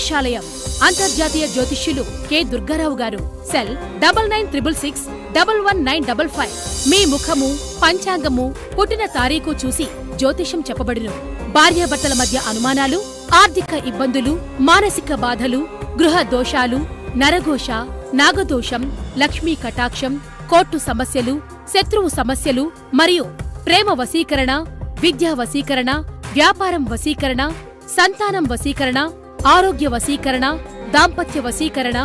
జ్యోతిష్యాలయం, అంతర్జాతీయ జ్యోతిష్యులు కె దుర్గారావు గారు. సెల్ 9966611955. మీ ముఖము, పంచాంగము, పుట్టిన తారీఖు చూసి జ్యోతిషం చెప్పబడును. భార్యాభర్తల మధ్య అనుమానాలు, ఆర్థిక ఇబ్బందులు, మానసిక బాధలు, గృహ దోషాలు, నరఘోష, నాగదోషం, లక్ష్మీ కటాక్షం, కోర్టు సమస్యలు, శత్రువు సమస్యలు మరియు ప్రేమ వశీకరణ, విద్యా వశీకరణ, వ్యాపారం వశీకరణ, సంతానం వశీకరణ, ఆరోగ్య వశీకరణ, దాంపత్య వశీకరణ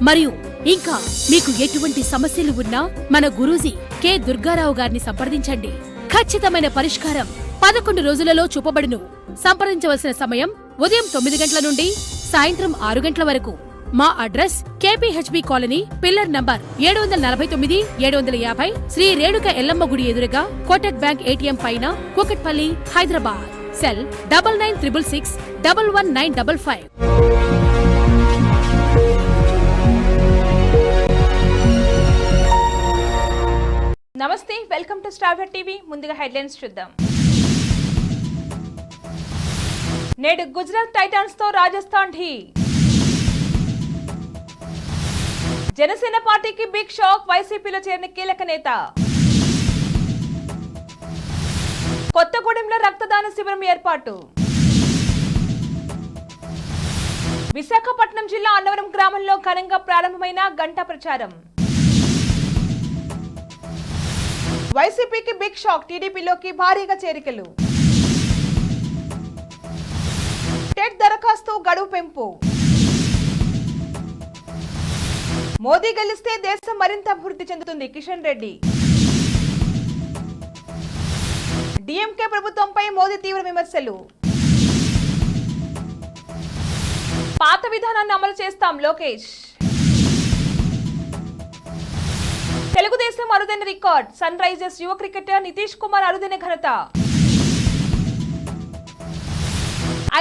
మరియు ఇంకా మీకు ఎటువంటి సమస్యలు ఉన్నా మన గురూజీ కె దుర్గారావు గారిని సంప్రదించండి. ఖచ్చితమైన పరిష్కారం 11 రోజులలో చూపబడును. సంప్రదించవలసిన సమయం ఉదయం 9 గంటల నుండి సాయంత్రం 6 గంటల వరకు. మా address KPHB colony, pillar number 749, 750, Shri Renuka Yellamma గుడి ఎదురుగా, కోటక్ బ్యాంక్ ఏటీఎం పైన, కూకట్పల్లి, హైదరాబాద్. సెల్ 9966111955. నమస్తే, వెల్కమ్ టు స్టార్ టీవీ. ముందుగా హెడ్లైన్స్ చూద్దాం. నేడు గుజరాత్ టైటాన్స్ తో రాజస్థాన్ ఢీ. జనసేన పార్టీకి బిగ్ షాక్, వైసీపీలో చేరిన కీలక నేత. కొత్తగూడెంలో రక్తదాన శిబిరం ఏర్పాటు. విశాఖపట్నం జిల్లా అన్నవరం గ్రామంలో ఘనంగా ప్రారంభమైన గంటా ప్రచారం. వైసీపీకి బిగ్ షాక్, టీడీపీలోకి భారీగా చేరికలు. టెట్ దరఖాస్తు గడువు పెంపు. మోదీ గెలిస్తే దేశం మరింత అభివృద్ధి చెందుతుంది, కిషన్ రెడ్డి. డీఎంకే ప్రభుత్వంపై మోదీ తీవ్ర విమర్శలు. పాత విధానాన్ని అమలు చేస్తాం, లోకేష్. తెలుగుదేశం అరుదైన రికార్డ్, సన్ రైజర్స్ యువ క్రికెటర్ నితీష్ కుమార్ అరుదైన ఘనత.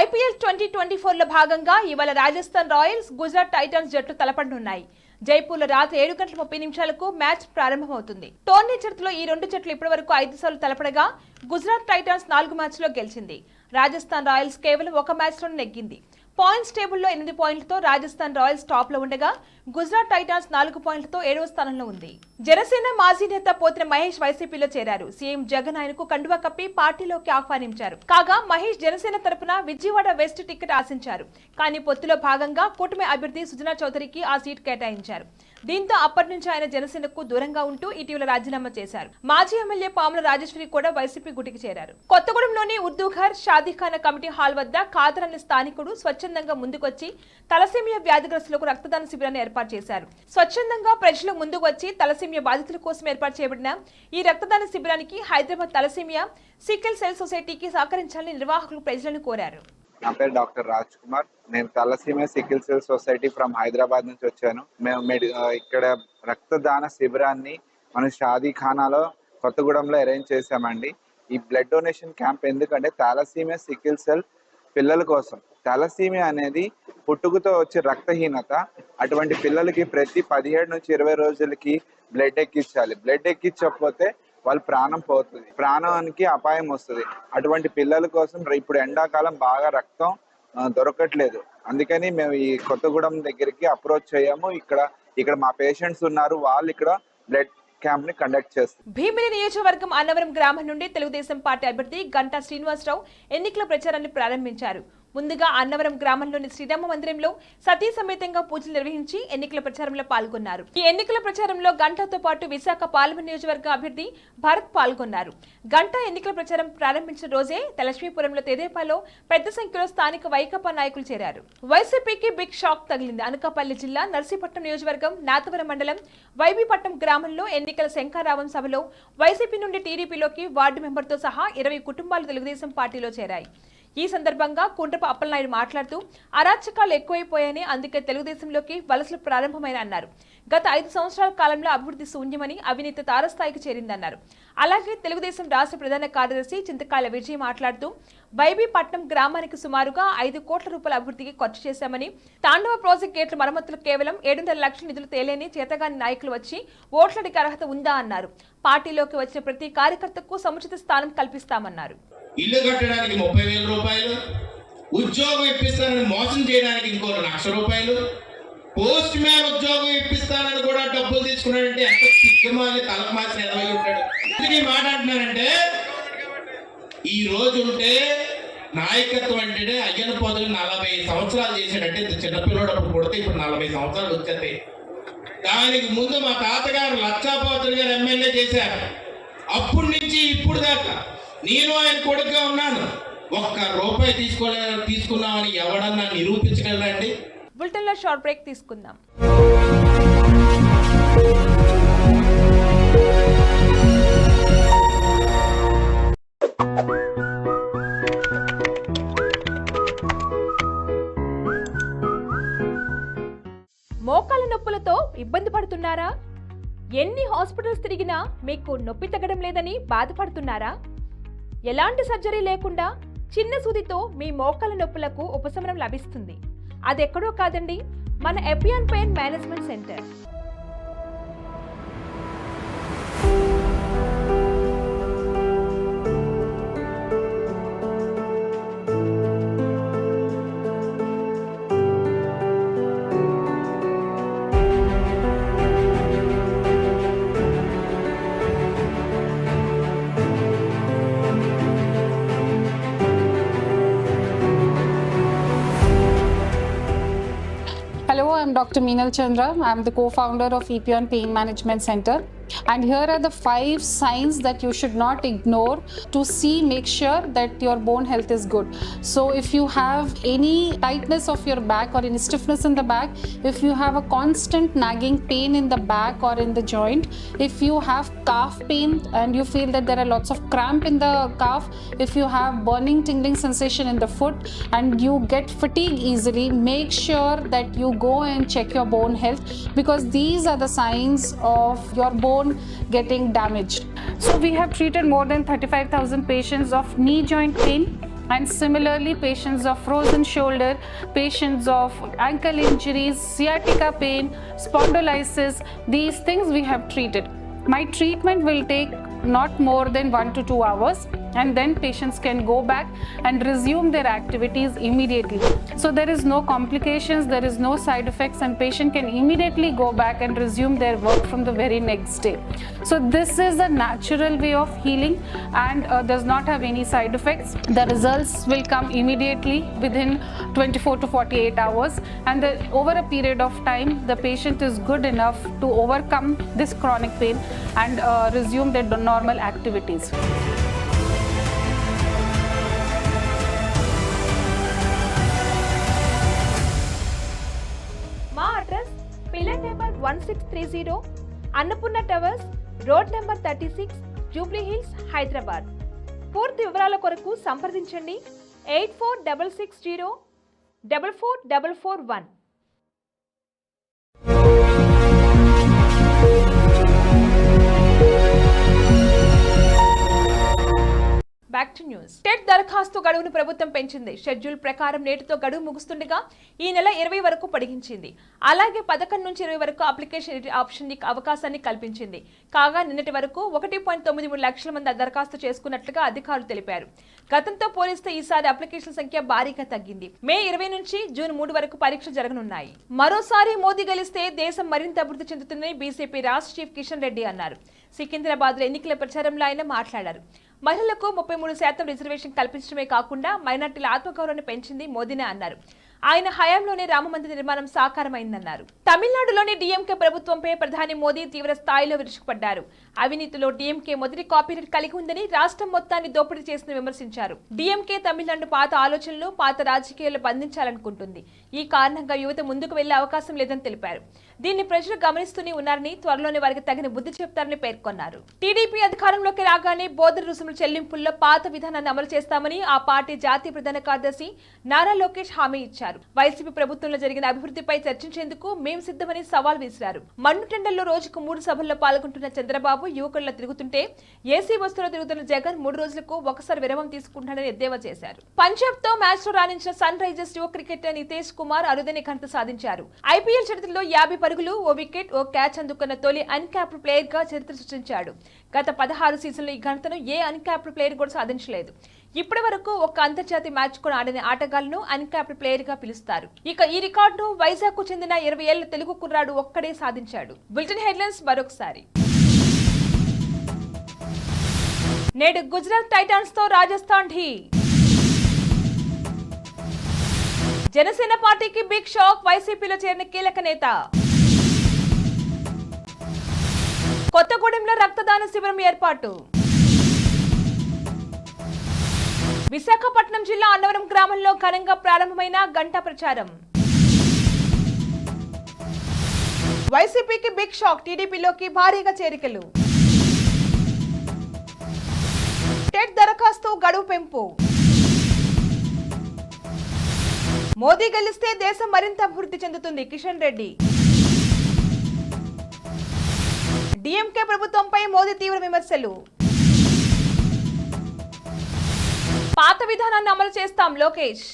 ఐపీఎల్ 2024లో భాగంగా ఇవాళ రాజస్థాన్ రాయల్స్, గుజరాత్ టైటాన్స్ జట్లు తలపడనున్నాయి. జైపూర్లో రాత్రి 7:30 మ్యాచ్ ప్రారంభమవుతుంది. టోర్నీ చరిత్రలో ఈ రెండు జట్లు ఇప్పటివరకు 5 సార్లు తలపడగా గుజరాత్ టైటాన్స్ 4 మ్యాచ్ల్లో గెలిచింది. రాజస్థాన్ రాయల్స్ కేవలం 1 మ్యాచ్లో నెగ్గింది. పాయింట్స్ టేబుల్లో 8 పాయింట్లతో రాజస్థాన్ రాయల్స్ టాప్ లో ఉండగా గుజరాత్ టైటాన్స్ 4 పాయింట్లతో 7వ స్థానంలో ఉంది. జనసేన మాజీ నేత పోతిన మహేష్ వైసీపీలో చేరారు. సీఎం జగన్ ఆయనకు కండువా కప్పి పార్టీలోకి ఆహ్వానించారు. కాగా మహేష్ జనసేన తరపున విజయవాడ వెస్ట్ టికెట్ ఆశించారు. కానీ పొత్తులో భాగంగా కూటమి అభ్యర్థి సుజనా చౌదరికి ఆ సీట్ కేటాయించారు. దీంతో అప్పటి నుంచి ఆయన జనసేనకు దూరంగా ఉంటూ ఇటీవల రాజీనామా చేశారు. మాజీ ఎమ్మెల్యే పాముల రాజేశ్వరి కూడా వైసీపీ గుటికి చేరారు. కొత్తగూడెంలోని ఉర్దూఘర్ షాదీఖానా కమిటీ హాల్ వద్ద ఖాదర్ అనే స్థానికుడు స్వచ్ఛందంగా ముందుకొచ్చి తలసేమియా వ్యాధిగ్రస్తులకు రక్తదాన శిబిరాన్ని ఏర్పాటు చేశారు. స్వచ్ఛందంగా ప్రజలు ముందుకు వచ్చి తలసేమియా బాధితుల కోసం ఏర్పాటు చేయబడిన ఈ రక్తదాన శిబిరానికి హైదరాబాద్ తలసేమియా సికిల్ సెల్ సొసైటీకి సహకరించాలని నిర్వాహకులు ప్రజలను కోరారు. నా పేరు డాక్టర్ రాజ్ కుమార్. నేను thalassaemia sickle cell society from Hyderabad నుంచి వచ్చాను. మేము ఇక్కడ రక్తదాన శిబిరాన్ని మనం షాదీఖానాలో కొత్తగూడెంలో అరేంజ్ చేసామండి. ఈ బ్లడ్ డొనేషన్ క్యాంప్ ఎందుకంటే తలసీమియా సికిల్ సెల్ పిల్లల కోసం. తలసీమియా అనేది పుట్టుకతో వచ్చే రక్తహీనత. అటువంటి పిల్లలకి ప్రతి 17 నుంచి 20 రోజులకి బ్లడ్ ఎక్కించాలి. బ్లడ్ ఎక్కించకపోతే వాళ్ళ ప్రాణం పోతుంది, ప్రాణానికి అపాయం వస్తుంది. అటువంటి పిల్లల కోసం ఇప్పుడు ఎండాకాలం బాగా రక్తం దొరకట్లేదు. అందుకని మేము ఈ కొత్తగూడెం దగ్గరికి అప్రోచ్ అయ్యాము. ఇక్కడ మా పేషెంట్స్ ఉన్నారు, వాళ్ళు ఇక్కడ బ్లడ్ క్యాంప్ ని కండక్ట్ చేస్తారు. భీమిలి నియోజకవర్గం అన్నవరం గ్రామం నుండి తెలుగుదేశం పార్టీ అభ్యర్థి గంటా శ్రీనివాసరావు ఎన్నికల ప్రచారాన్ని ప్రారంభించారు. ముందుగా అన్నవరం గ్రామంలోని శ్రీరామ మందిరంలో సతీ సమేతంగా పూజలు నిర్వహించి ఎన్నికల ప్రచారంలో పాల్గొన్నారు. ఈ ఎన్నికల ప్రచారంలో గంటాతో పాటు విశాఖ పార్లమెంట్ నియోజకవర్గ అభ్యర్థి భరత్ పాల్గొన్నారు. గంటా ఎన్నికల ప్రచారం ప్రారంభించిన రోజే లక్ష్మీపురంలో తెదేపాలో పెద్ద సంఖ్యలో స్థానిక వైకాపా నాయకులు చేరారు. వైసీపీకి బిగ్ షాక్ తగిలింది. అనకాపల్లి జిల్లా నర్సీపట్నం నియోజకవర్గం నాతవరం మండలం వైబీపట్నం గ్రామంలో ఎన్నికల శంఖారావం సభలో వైసీపీ నుండి టీడీపీలోకి వార్డు మెంబర్తో సహా 20 కుటుంబాలు తెలుగుదేశం పార్టీలో చేరాయి. ఈ సందర్భంగా కుండ్రప అప్పలనాయుడు మాట్లాడుతూ అరాచకాలు ఎక్కువైపోయాయని, అందుకే తెలుగుదేశంలోకి వలసలు ప్రారంభమైన అన్నారు. గత 5 సంవత్సరాల కాలంలో అభివృద్ధి శూన్యమని, అవినీతి తారస్థాయికి చేరిందన్నారు. అలాగే తెలుగుదేశం రాష్ట్ర ప్రధాన కార్యదర్శి చింతకాయల విజయ్ మాట్లాడుతూ వైబీపట్నం గ్రామానికి సుమారుగా 5 కోట్ల రూపాయల అభివృద్ధికి ఖర్చు చేశామని, తాండవ ప్రాజెక్ట్ గేట్ల మరమ్మతులు కేవలం 700 లక్షల నిధులు తేలేని చేతగాని నాయకులు వచ్చి ఓట్లడికి అర్హత ఉందా అన్నారు. పార్టీలోకి వచ్చిన ప్రతి కార్యకర్తకు సముచిత స్థానం కల్పిస్తామన్నారు. ఇల్లు కట్టడానికి 30,000 రూపాయలు, ఉద్యోగం ఇప్పిస్తానని మోసం చేయడానికి ఇంకో 1,00,000 రూపాయలు, పోస్ట్ మ్యాన్ ఉద్యోగం ఇప్పిస్తానని కూడా డబ్బులు తీసుకున్నాడంటే ఎంత సిగ్గుమాలి తలమాసిన ఎదవై ఉంటాడు. ఎందుకు ఈ మాట అంటున్నానంటే, ఈ రోజు ఉంటే నాయకత్వం అంటే అయ్యన పోతులు 40 సంవత్సరాలు చేశాడంటే, ఇంత చిన్నపిల్లడు అప్పుడు కొడితే ఇప్పుడు 40 సంవత్సరాలు వచ్చేస్తాయి. దానికి ముందు మా తాతగారు లక్షాపోతులు గారు ఎమ్మెల్యే చేశారు. అప్పటి నుంచి ఇప్పుడు దాకా నేను ఆయన కొడుకుగా ఉన్నాను. ₹1 తీసుకున్నామని ఎవడన్నా నిరూపించగలరండి? బులెటిన్లో షార్ట్ బ్రేక్ తీసుకుందాం. మోకాళ్ళ నొప్పులతో ఇబ్బంది పడుతున్నారా? ఎన్ని హాస్పిటల్స్ తిరిగినా మీకు నొప్పి తగ్గడం లేదని బాధపడుతున్నారా? ఎలాంటి సర్జరీ లేకుండా చిన్న సూదితో మీ మోకాళ్ళ నొప్పులకు ఉపశమనం లభిస్తుంది. అదెక్కడో కాదండి, మన Epione pain management centre. Hello, I'm Dr. Meenal Chandra. I'm the co-founder of Epion Pain Management Center. And here are the 5 signs that you should not ignore to make sure that your bone health is good. So if you have any tightness of your back or any stiffness in the back, if you have a constant nagging pain in the back or in the joint, if you have calf pain and you feel that there are lots of cramp in the calf, if you have burning tingling sensation in the foot and you get fatigue easily, make sure that you go and check your bone health, because these are the signs of your bone getting damaged. So we have treated more than 35,000 patients of knee joint pain, and similarly patients of frozen shoulder, patients of ankle injuries, sciatica pain, spondylosis. These things we have treated. My treatment will take not more than 1 to 2 hours, and then patients can go back and resume their activities immediately. So there is no complications, there is no side effects, and patient can immediately go back and resume their work from the very next day. So this is a natural way of healing and does not have any side effects. The results will come immediately within 24 to 48 hours, and over a period of time the patient is good enough to overcome this chronic pain and resume their normal activities. మా address pillar number 1630, Annapurna towers, road number 36, Jubilee hills, Hyderabad. పూర్తి వివరాల కొరకు సంప్రదించండి 8460444441. Back to news. TET దరఖాస్తు గడువును ప్రభుత్వం పెంచింది. Schedule ప్రకారం నేటితో గడువు ముగుస్తుండగా ఈ నెల 20 వరకు పొడిగించింది. అలాగే 11 నుంచి 20 వరకు అప్లికేషన్ ఆప్షన్ అవకాశాన్ని కల్పించింది. కాగా నిన్నటి వరకు 1.93 లక్షల మంది దరఖాస్తు చేసుకున్నట్లుగా అధికారులు తెలిపారు. గతంతో పోలిస్తే ఈసారి అప్లికేషన్ సంఖ్య భారీగా తగ్గింది. మే 20 నుంచి జూన్ 3 వరకు పరీక్షలు జరగనున్నాయి. మరోసారి మోదీ గెలిస్తే దేశం మరింత అభివృద్ధి చెందుతుందని బీజేపీ రాష్ట్ర చీఫ్ కిషన్ రెడ్డి అన్నారు. సికింద్రాబాద్ లో ఎన్నికల ప్రచారంలో ఆయన మాట్లాడారు. మహిళలకు 33% రిజర్వేషన్ కల్పించడమే కాకుండా మైనార్టీల ఆత్మగౌరవాన్ని పెంచింది మోదీనే అన్నారు. ఆయన హయాంలోనే రామమందిర నిర్మాణం సాకారమైందన్నారు. తమిళనాడులోని డీఎంకే ప్రభుత్వంపై ప్రధాని మోదీ తీవ్ర స్థాయిలో విరుచుకుపడ్డారు. అవినీతిలో డీఎంకే మొదటి కాపీరైట్ కలిగి ఉందని, రాష్ట్రం మొత్తాన్ని దోపిడీ చేసిన విమర్శించారు. డీఎంకే తమిళనాడు పాత ఆలోచనలు, పాత రాజకీయాలు బంధించాలనుకుంటుంది. ఈ కారణంగా యువత ముందుకు వెళ్లే అవకాశం లేదని తెలిపారు. దీన్ని ప్రజలు గమనిస్తూనే ఉన్నారని, త్వరలోనే వారికి తగిన బుద్ధి చెప్తారని పేర్కొన్నారు. టీడీపీ అధికారంలోకి రాగానే బోధన రుసుముల చెల్లింపుల్లో పాత విధానాన్ని అమలు చేస్తామని ఆ పార్టీ జాతీయ ప్రధాన కార్యదర్శి నారా లోకేష్ హామీ ఇచ్చారు. వైసీపీ ప్రభుత్వంలో జరిగిన అభివృద్ధిపై చర్చించేందుకు మేం సిద్ధమని సవాల్ విసిరారు. మండుటెండల్లో రోజుకు 3 సభల్లో పాల్గొంటున్న చంద్రబాబు యువకుల్లో తిరుగుతుంటే ఏసీ బస్సులో తిరుగుతున్న జగన్ 3 రోజులకు ఒకసారి విరామం తీసుకుంటాడని ఎద్దేవా చేశారు. పంజాబ్ తో మ్యాచ్ లో రాణించిన సన్ రైజర్స్ యువ క్రికెటర్ నితేష్ కుమార్ అరుదైన ఘనత సాధించారు. ఐపీఎల్ చరిత్రలో 50 పరుగులు, 1 వికెట్, 1 క్యాచ్ అందుకున్న తొలి అన్క్యాప్డ్ ప్లేయర్ గా చరిత్ర సృష్టించాడు. గత 16 సీజన్లో ఈ ఘనతను ఏ అన్క్యాప్డ్ ప్లేయర్ కూడా సాధించలేదు. ఇప్పటి వరకు ఒక్క అంతర్జాతీయ మ్యాచ్ కూడా ఆడిన ఆటగాళ్లను అన్క్యాప్డ్ ప్లేయర్ గా పిలుస్తారు. ఇక ఈ రికార్డును వైజాగ్ కు చెందిన 20 ఏళ్ల తెలుగు కుర్రాడు ఒక్కడే సాధించాడు. బులెటిన్ హెడ్లైన్స్ మరొకసారి. నేడు గుజరాత్ టైటాన్స్ తో రాజస్థాన్ ఢీ. జనసేన పార్టీకి బిగ్ షాక్, వైసీపీలో చేరిన కీలక నేత. కొత్తగూడెంలో రక్తదాన శిబిరం ఏర్పాటు. విశాఖపట్నం జిల్లా అన్నవరం గ్రామంలో ఘనంగా ప్రారంభమైన గంటా ప్రచారం. వైసీపీకి బిగ్ షాక్, టీడీపీలోకి భారీగా చేరికలు. టెట్ దరఖాస్తు గడువు పెంపు. మోదీ గెలిస్తే దేశం మరింత అభివృద్ధి చెందుతుంది, కిషన్ రెడ్డి. డీఎంకే ప్రభుత్వంపై మోదీ తీవ్ర విమర్శలు. పాత విధానాన్ని అమలు చేస్తాం, లోకేష్.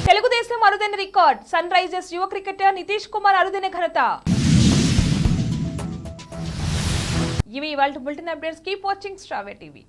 తెలుగుదేశం అరుదైన రికార్డ్, సన్ రైజర్స్ యువ క్రికెటర్ నితీష్ కుమార్ అరుదైన ఘనత. ఇవి ఇవాళ bulletin updates. Keep watching star TV.